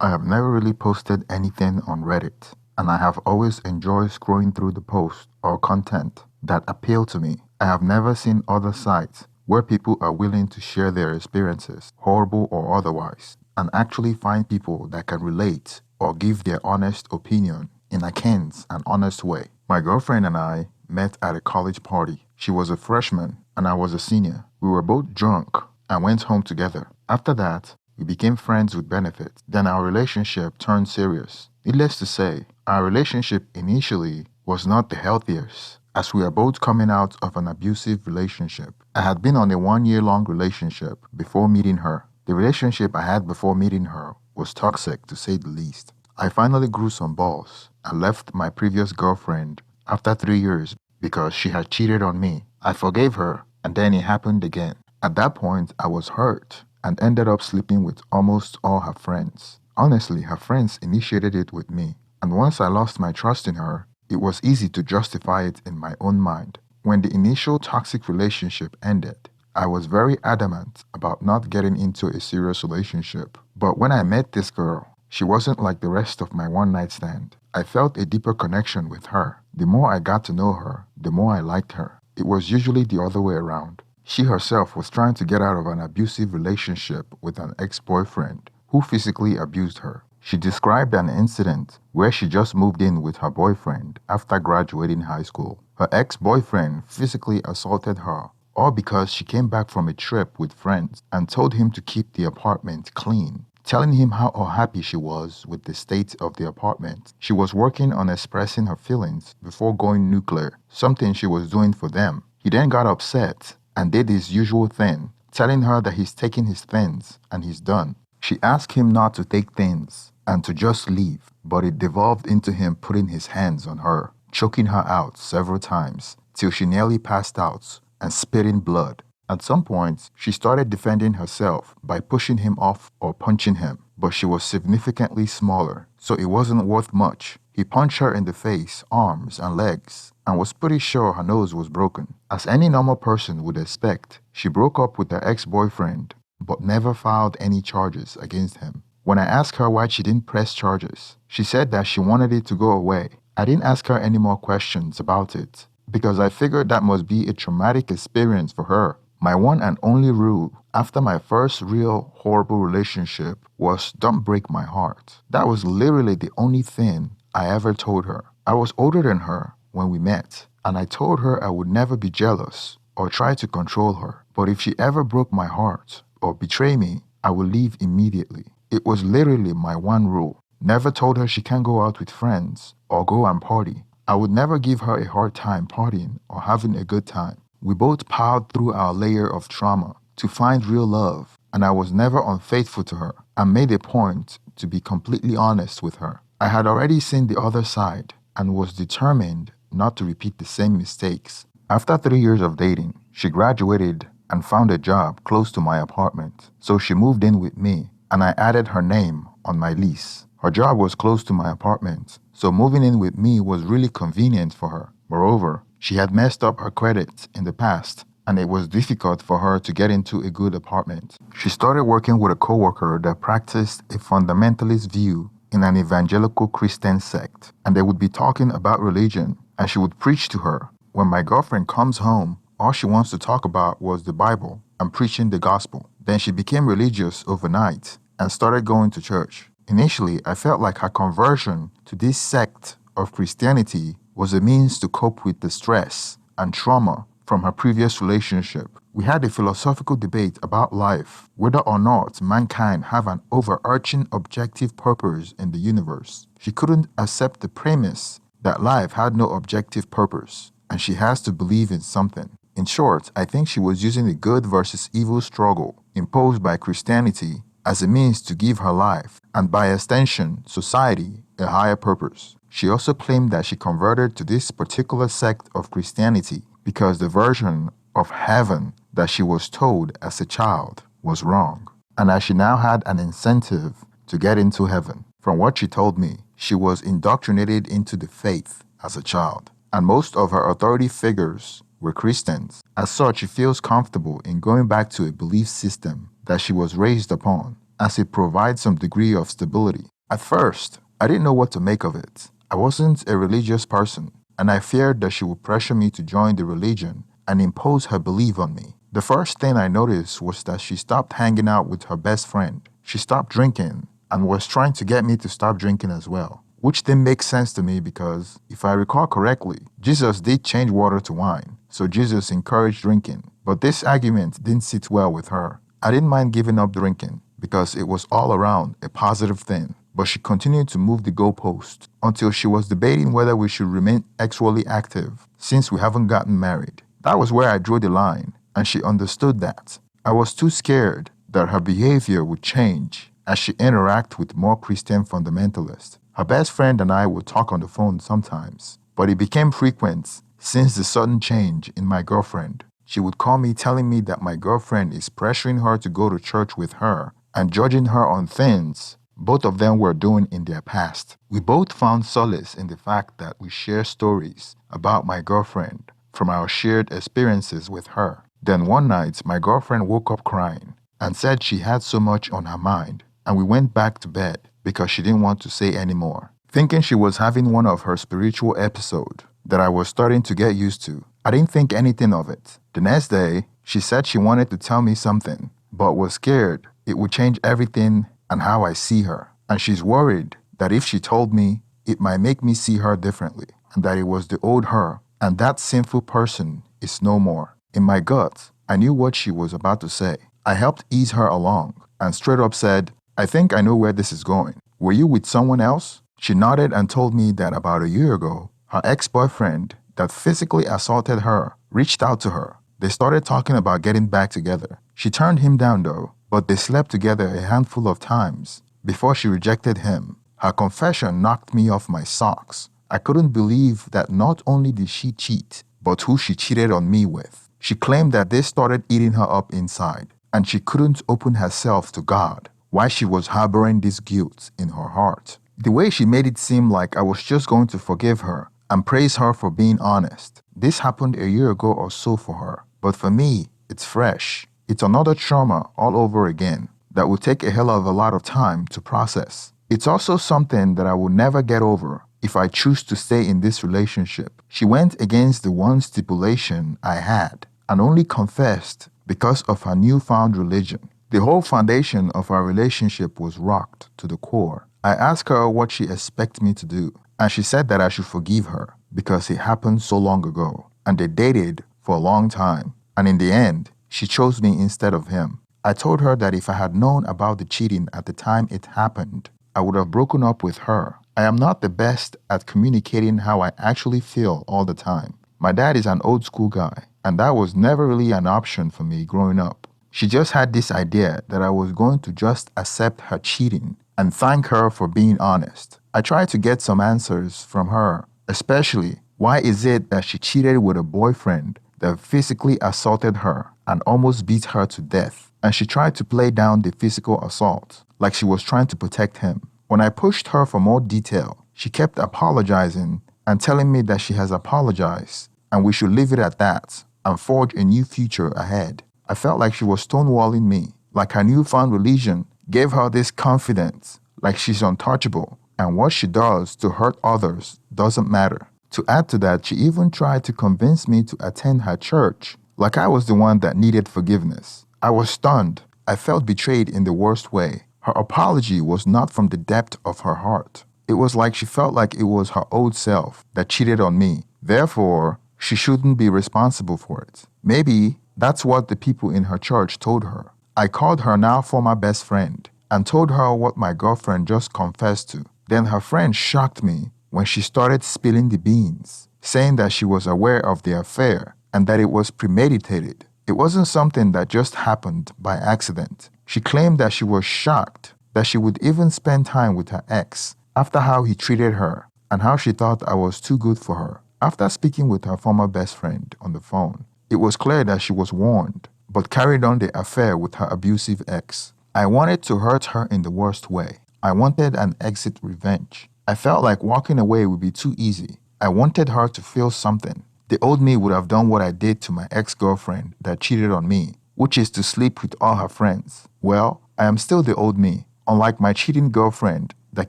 I have never really posted anything on Reddit, and I have always enjoyed scrolling through the posts or content that appeal to me. I have never seen other sites where people are willing to share their experiences, horrible or otherwise, and actually find people that can relate or give their honest opinion in a candid and honest way. My girlfriend and I met at a college party. She was a freshman and I was a senior. We were both drunk and went home together. After that, we became friends with benefits. Then our relationship turned serious. Needless to say, our relationship initially was not the healthiest, as we are both coming out of an abusive relationship. I had been on a 1 year long relationship before meeting her. The relationship I had before meeting her was toxic to say the least. I finally grew some balls and left my previous girlfriend after 3 years because she had cheated on me. I forgave her, and then it happened again. At that point, I was hurt and ended up sleeping with almost all her friends. Honestly, her friends initiated it with me, and once I lost my trust in her, it was easy to justify it in my own mind. When the initial toxic relationship ended, I was very adamant about not getting into a serious relationship. But when I met this girl, she wasn't like the rest of my one night stand. I felt a deeper connection with her. The more I got to know her, the more I liked her. It was usually the other way around. She herself was trying to get out of an abusive relationship with an ex-boyfriend who physically abused her. She described an incident where she just moved in with her boyfriend after graduating high school. Her ex-boyfriend physically assaulted her, all because she came back from a trip with friends and told him to keep the apartment clean, telling him how unhappy she was with the state of the apartment. She was working on expressing her feelings before going nuclear, something she was doing for them. He then got upset and did his usual thing, telling her that he's taking his things and he's done. She asked him not to take things and to just leave, but it devolved into him putting his hands on her, choking her out several times till she nearly passed out and spitting blood. At some point, she started defending herself by pushing him off or punching him, but she was significantly smaller, so it wasn't worth much. He punched her in the face, arms, and legs, and was pretty sure her nose was broken. As any normal person would expect, she broke up with her ex-boyfriend, but never filed any charges against him. When I asked her why she didn't press charges, she said that she wanted it to go away. I didn't ask her any more questions about it, because I figured that must be a traumatic experience for her. My one and only rule after my first real horrible relationship was don't break my heart. That was literally the only thing I ever told her. I was older than her when we met, and I told her I would never be jealous or try to control her. But if she ever broke my heart or betrayed me, I would leave immediately. It was literally my one rule. Never told her she can't go out with friends or go and party. I would never give her a hard time partying or having a good time. We both piled through our layer of trauma to find real love, and I was never unfaithful to her. I made a point to be completely honest with her. I had already seen the other side and was determined not to repeat the same mistakes. After 3 years of dating, she graduated and found a job close to my apartment, so she moved in with me, and I added her name on my lease. Her job was close to my apartment, so moving in with me was really convenient for her. Moreover, she had messed up her credit in the past, and it was difficult for her to get into a good apartment. She started working with a coworker that practiced a fundamentalist view in an evangelical Christian sect, and they would be talking about religion, and she would preach to her. When my girlfriend comes home, all she wants to talk about was the Bible and preaching the gospel. Then she became religious overnight and started going to church. Initially, I felt like her conversion to this sect of Christianity was a means to cope with the stress and trauma from her previous relationship. We had a philosophical debate about life, whether or not mankind have an overarching objective purpose in the universe. She couldn't accept the premise that life had no objective purpose, and she has to believe in something. In short, I think she was using the good versus evil struggle imposed by Christianity as a means to give her life, and by extension, society, a higher purpose. She also claimed that she converted to this particular sect of Christianity because the version of heaven that she was told as a child was wrong, and as she now had an incentive to get into heaven. From what she told me, she was indoctrinated into the faith as a child, and most of her authority figures were Christians. As such, she feels comfortable in going back to a belief system that she was raised upon, as it provides some degree of stability. At first, I didn't know what to make of it. I wasn't a religious person, and I feared that she would pressure me to join the religion and impose her belief on me. The first thing I noticed was that she stopped hanging out with her best friend. She stopped drinking and was trying to get me to stop drinking as well, which didn't make sense to me because, if I recall correctly, Jesus did change water to wine, so Jesus encouraged drinking. But this argument didn't sit well with her. I didn't mind giving up drinking because it was all around a positive thing, but she continued to move the goalpost until she was debating whether we should remain sexually active since we haven't gotten married. That was where I drew the line, and she understood that. I was too scared that her behavior would change as she interacted with more Christian fundamentalists. Her best friend and I would talk on the phone sometimes, but it became frequent since the sudden change in my girlfriend. She would call me telling me that my girlfriend is pressuring her to go to church with her and judging her on things both of them were doing in their past. We both found solace in the fact that we share stories about my girlfriend from our shared experiences with her. Then one night, my girlfriend woke up crying and said she had so much on her mind, and we went back to bed because she didn't want to say any more. Thinking she was having one of her spiritual episodes that I was starting to get used to, I didn't think anything of it. The next day, she said she wanted to tell me something, but was scared it would change everything and how I see her. And she's worried that if she told me, it might make me see her differently, and that it was the old her, and that sinful person is no more. In my gut, I knew what she was about to say. I helped ease her along, and straight up said, I think I know where this is going. Were you with someone else? She nodded and told me that about a year ago, her ex-boyfriend that physically assaulted her reached out to her. They started talking about getting back together. She turned him down though, but they slept together a handful of times before she rejected him. Her confession knocked me off my socks. I couldn't believe that not only did she cheat, but who she cheated on me with. She claimed that this started eating her up inside, and she couldn't open herself to God while she was harboring this guilt in her heart. The way she made it seem like I was just going to forgive her and praise her for being honest. This happened a year ago or so for her, but for me, it's fresh. It's another trauma all over again that will take a hell of a lot of time to process. It's also something that I will never get over if I choose to stay in this relationship. She went against the one stipulation I had and only confessed because of her newfound religion. The whole foundation of our relationship was rocked to the core. I asked her what she expects me to do, and she said that I should forgive her because it happened so long ago, and they dated for a long time, and in the end, she chose me instead of him. I told her that if I had known about the cheating at the time it happened, I would have broken up with her. I am not the best at communicating how I actually feel all the time. My dad is an old school guy, and that was never really an option for me growing up. She just had this idea that I was going to just accept her cheating and thank her for being honest. I tried to get some answers from her, especially why is it that she cheated with a boyfriend that physically assaulted her and almost beat her to death, and she tried to play down the physical assault like she was trying to protect him. When I pushed her for more detail, she kept apologizing and telling me that she has apologized and we should leave it at that and forge a new future ahead. I felt like she was stonewalling me, like her newfound religion gave her this confidence, like she's untouchable, and what she does to hurt others doesn't matter. To add to that, she even tried to convince me to attend her church, like I was the one that needed forgiveness. I was stunned. I felt betrayed in the worst way. Her apology was not from the depth of her heart. It was like she felt like it was her old self that cheated on me. Therefore, she shouldn't be responsible for it. Maybe that's what the people in her church told her. I called her now former best friend and told her what my girlfriend just confessed to. Then her friend shocked me when she started spilling the beans, saying that she was aware of the affair and that it was premeditated. It wasn't something that just happened by accident. She claimed that she was shocked that she would even spend time with her ex after how he treated her and how she thought I was too good for her. After speaking with her former best friend on the phone, it was clear that she was warned, but carried on the affair with her abusive ex. I wanted to hurt her in the worst way. I wanted an exit revenge. I felt like walking away would be too easy. I wanted her to feel something. The old me would have done what I did to my ex-girlfriend that cheated on me, which is to sleep with all her friends. Well, I am still the old me, unlike my cheating girlfriend that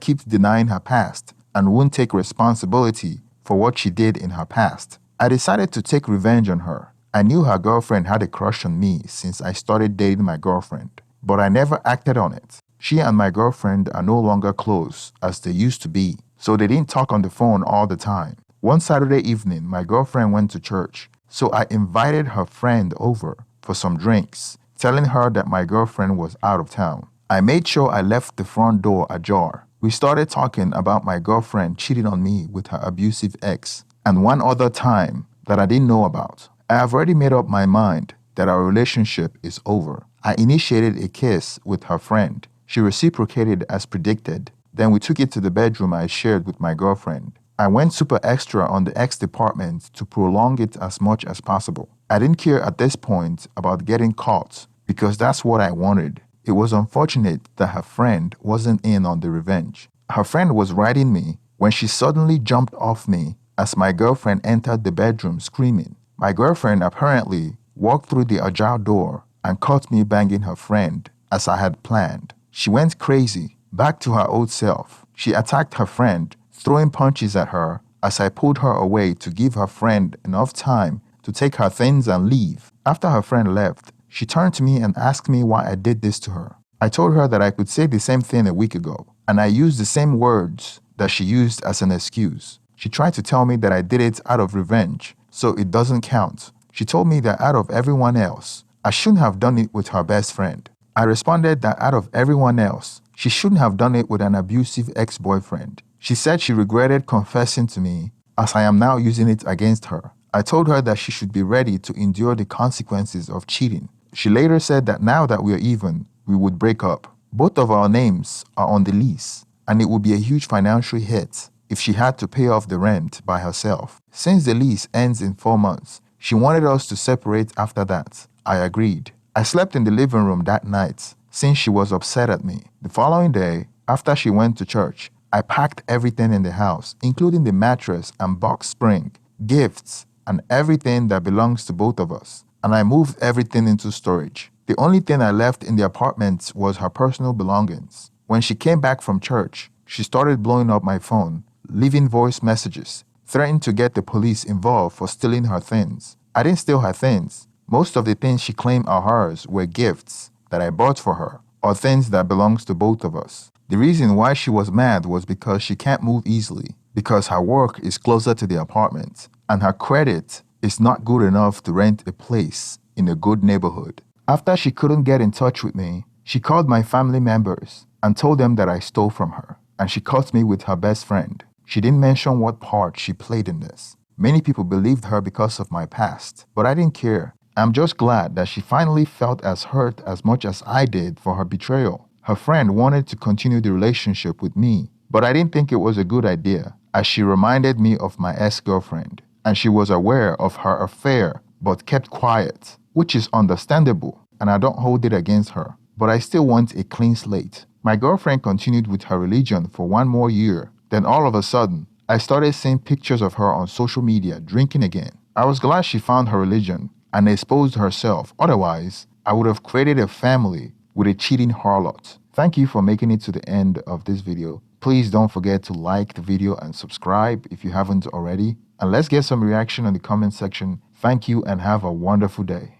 keeps denying her past and won't take responsibility for what she did in her past. I decided to take revenge on her. I knew her girlfriend had a crush on me since I started dating my girlfriend, but I never acted on it. She and my girlfriend are no longer close as they used to be, so they didn't talk on the phone all the time. One Saturday evening, my girlfriend went to church, so I invited her friend over for some drinks, telling her that my girlfriend was out of town. I made sure I left the front door ajar. We started talking about my girlfriend cheating on me with her abusive ex, and one other time that I didn't know about. I have already made up my mind that our relationship is over. I initiated a kiss with her friend. She reciprocated as predicted. Then we took it to the bedroom I shared with my girlfriend. I went super extra on the ex department to prolong it as much as possible. I didn't care at this point about getting caught because that's what I wanted. It was unfortunate that her friend wasn't in on the revenge. Her friend was riding me when she suddenly jumped off me as my girlfriend entered the bedroom screaming. My girlfriend apparently walked through the ajar door and caught me banging her friend as I had planned. She went crazy, back to her old self. She attacked her friend, throwing punches at her as I pulled her away to give her friend enough time to take her things and leave. After her friend left, she turned to me and asked me why I did this to her. I told her that I could say the same thing a week ago, and I used the same words that she used as an excuse. She tried to tell me that I did it out of revenge, so it doesn't count. She told me that out of everyone else, I shouldn't have done it with her best friend. I responded that out of everyone else, she shouldn't have done it with an abusive ex-boyfriend. She said she regretted confessing to me as I am now using it against her. I told her that she should be ready to endure the consequences of cheating. She later said that now that we are even, we would break up. Both of our names are on the lease, and it would be a huge financial hit if she had to pay off the rent by herself. Since the lease ends in 4 months, she wanted us to separate after that. I agreed. I slept in the living room that night since she was upset at me. The following day, after she went to church, I packed everything in the house, including the mattress and box spring, gifts, and everything that belongs to both of us, and I moved everything into storage. The only thing I left in the apartment was her personal belongings. When she came back from church, she started blowing up my phone, leaving voice messages, threatening to get the police involved for stealing her things. I didn't steal her things. Most of the things she claimed are hers were gifts that I bought for her, or things that belongs to both of us. The reason why she was mad was because she can't move easily, because her work is closer to the apartment, and her credit is not good enough to rent a place in a good neighborhood. After she couldn't get in touch with me, she called my family members and told them that I stole from her, and she caught me with her best friend. She didn't mention what part she played in this. Many people believed her because of my past, but I didn't care. I'm just glad that she finally felt as hurt as much as I did for her betrayal. Her friend wanted to continue the relationship with me, but I didn't think it was a good idea, as she reminded me of my ex-girlfriend, and she was aware of her affair but kept quiet, which is understandable, and I don't hold it against her. But I still want a clean slate. My girlfriend continued with her religion for 1 more year. Then all of a sudden, I started seeing pictures of her on social media drinking again. I was glad she found her religion and exposed herself. Otherwise, I would have created a family with a cheating harlot. Thank you for making it to the end of this video. Please don't forget to like the video and subscribe if you haven't already. And let's get some reaction in the comment section. Thank you and have a wonderful day.